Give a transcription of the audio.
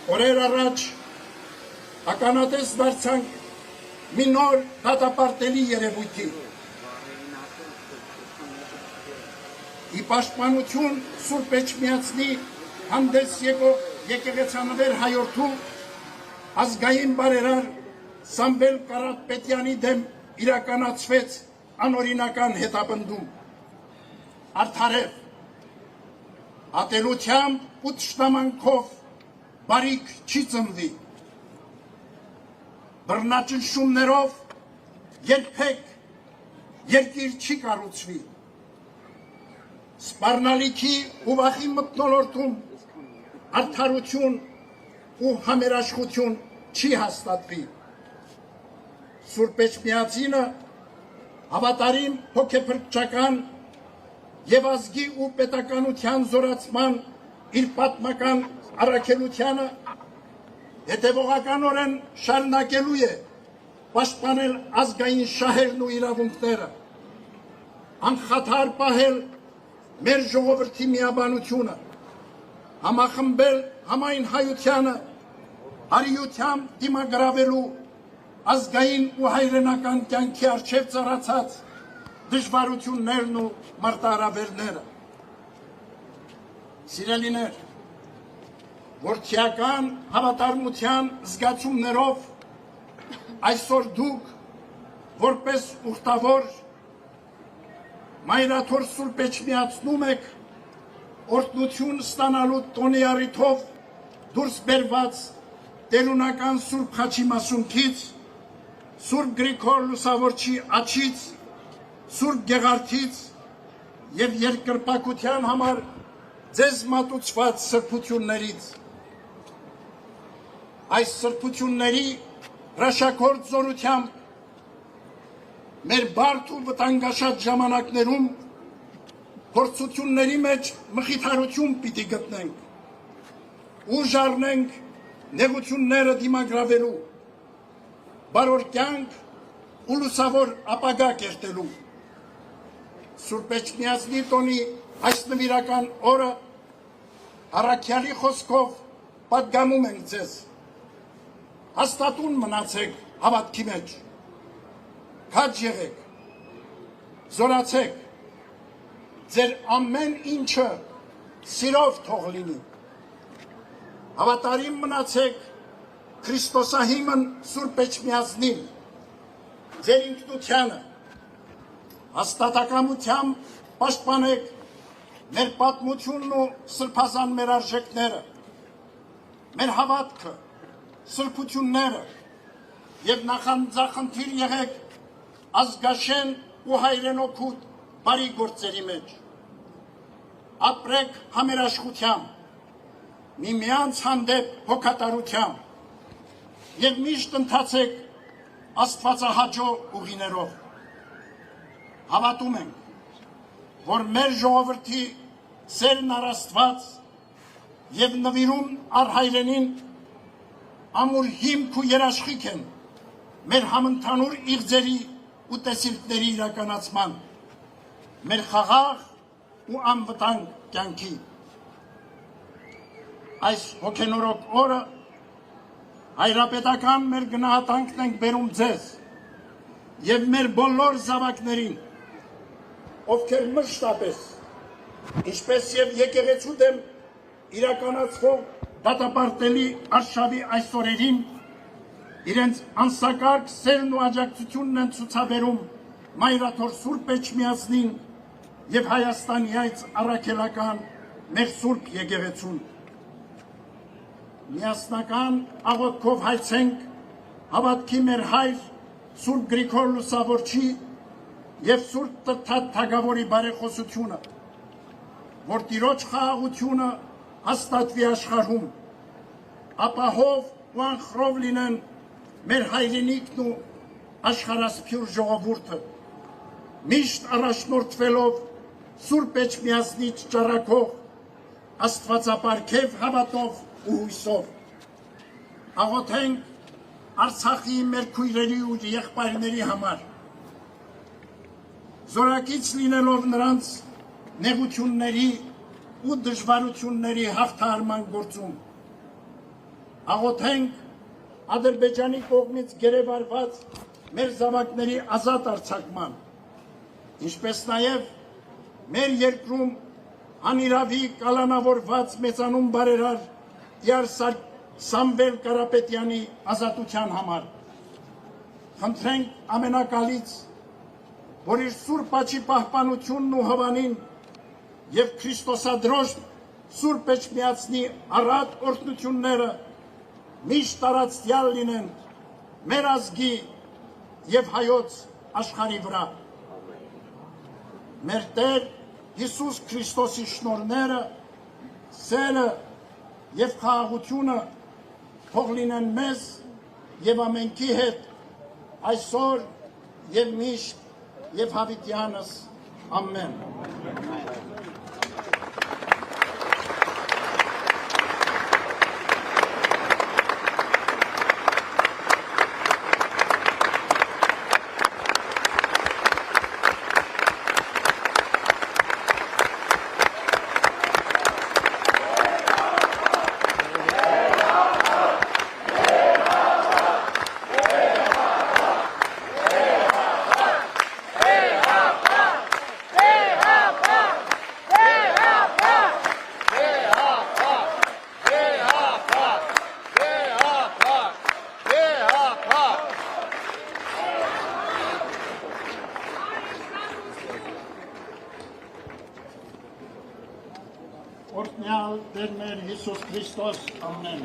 օրեր առաջ ականատես դարձանք մի նոր դատապարտելի երևույթի։ Ի պաշտպանություն Սուրբ Էջմիածնի հանդես եկող եկեղեցանվեր հայորդու ազգային բարերար Սամվել Կարապետյանի դեմ իրականացվեց անօրինական հետապնդում։ Արդարև, ատելությամբ ու թշնամանքով բարիք չի ծնվի։ Բռնաճնշումներով երբեք երկիր չի կառուցվի։ Սպառնալիքի ու վախի մթնոլորտում արդարություն ու համերաշխություն չի հաստատվի։ Սուրբ Էջմիածինը հավատարիմ հոգեփրկչական եւ ազգի ու պետականության զորացման իր պատմական առաքելությանը հետևողականորեն շարունակելու է պաշտպանել ազգային շահերն ու իրավունքները, անխաթար պահել մեր ժողովրդի միաբանությունը, համախմբել համայն հայությանը հարիությամբ դիմագրավելու ազգային ու հայրենական կյանքի առջև ծառացած դժվարություններն ու մարտահրավերները։ Սիրելիներ, որդիական հավատարմության զգացումներով այսօր դուք որպես ուխտավոր մայրաթոր Սուրբ Էջմիածնում եք օրհնություն ստանալու տոնի առիթով դուրս բերված տերունական Սուրբ Խաչի մասունքից, Սուրբ Գրիգոր Լուսավորչի աջից, Սուրբ Գեղարդից եւ երկրպագության համար ձեզ մատուցված սրբություններից։ Այս սրբությունների հրաշագործ զորությամբ մեր բարդ ու վտանգաշատ ժամանակներում փորձությունների մեջ մխիթարություն պիտի գտնենք, ուժ առնենք նեղությունները դիմագրավելու, բարոր կյանք ու լուսավոր ապագա կերտելու։ Սուրբ Էջմիածնի տոնի այս նվիրական օրը առաքյալի խոսքով պատգամում ենք ձեզ։ Հաստատուն մնացեք հավատքի մեջ, քաջ եղեք, զորացեք, ձեր ամեն ինչը սիրով թող լինի։ Հավատարիմ մնացեք Քրիստոսահիմն Սուրբ Էջմիածնին, ձեր ինքնությանը, հաստատակամությամբ պաշտպանեք մեր պատմությունն ու սրբազան մեր արժեքները, մեր հավատքը, սրբությունները եւ նախանձախնդիր եղեք ազգաշեն ու հայրենօգուտ բարի գործերի մեջ։ Ապրեք համերաշխությամբ, միմյանց հանդեպ հոգատարությամբ եւ միշտ ընթացեք աստվածահաճո ուղիներով։ Հավատում ենք, որ մեր ժողովրդի սերն առ Աստված եւ նվիրում առ հայրենին ամուր հիմք ու երաշխիք են մեր համընդհանուր իղձերի ու տեսիլքների իրականացման, մեր խաղաղ ու անվտանգ կյանքի։ Այս հոգենորոք օրը հայրապետական մեր գնահատանքն ենք բերում ձեզ եւ մեր բոլոր զավակներին, ովքեր մշտապես, ինչպես եւ եկեղեցու դեմ իրականացվող դատապարտելի արշավի այս օրերին իրենց անսակարգ սերն ու աջակցությունն են ցուցաբերում մայրաթոր Սուրբ Էջմիածնին եւ Հայաստանի այս առաքելական մեր Սուրբ եկեղեցուն։ Միասնական աղոթքով հայցենք հավատքի մեր հայր Սուրբ Գրիգոր Լուսավորչի եւ Սուրբ Թագավորի բարեխոսությունը, որ Տիրոջ խաղաղությունը հաստատվի աշխարհում, ապահով ու անխռով լինեն մեր հայրենիքն ու աշխարհասփյուր ժողովուրդը, միշտ առաջնորդվելով Սուրբ Էջմիածնի ճառագող աստվածապարգև հավատով ու հույսով։ Աղոթենք Արցախի մեր քույրերի ու եղբայրների համար, զորակից լինելով նրանց նեղությունների ու դժվարությունների հաղթահարման գործում, աղոթենք Ադրբեջանի կողմից գերեվարված մեր զավակների ազատ արձակման, ինչպես նաև մեր երկրում անիրավի կալանավորված մեծանուն բարերար Տիար Սամվել Կարապետյանի ազատության համար։ Խնդրենք ամենակալից, որ իր սուրբ աչքի պահպանությունն ու հավանին եւ Քրիստոսադրոշ Սուրբ Էջմիածնի առատ օրհնությունները միշտ տարածյալ լինեն մեր ազգի եւ հայոց աշխարհի վրա։ Մեր Տեր Հիսուս Քրիստոսի շնորհները, սերը եւ խաղաղությունը թող լինեն մեզ եւ ամենքի հետ այսօր եւ միշտ եւ հավիտյանս ամեն։ Օրհնյալ Տեր մեր Հիսուս Քրիստոս, ամեն։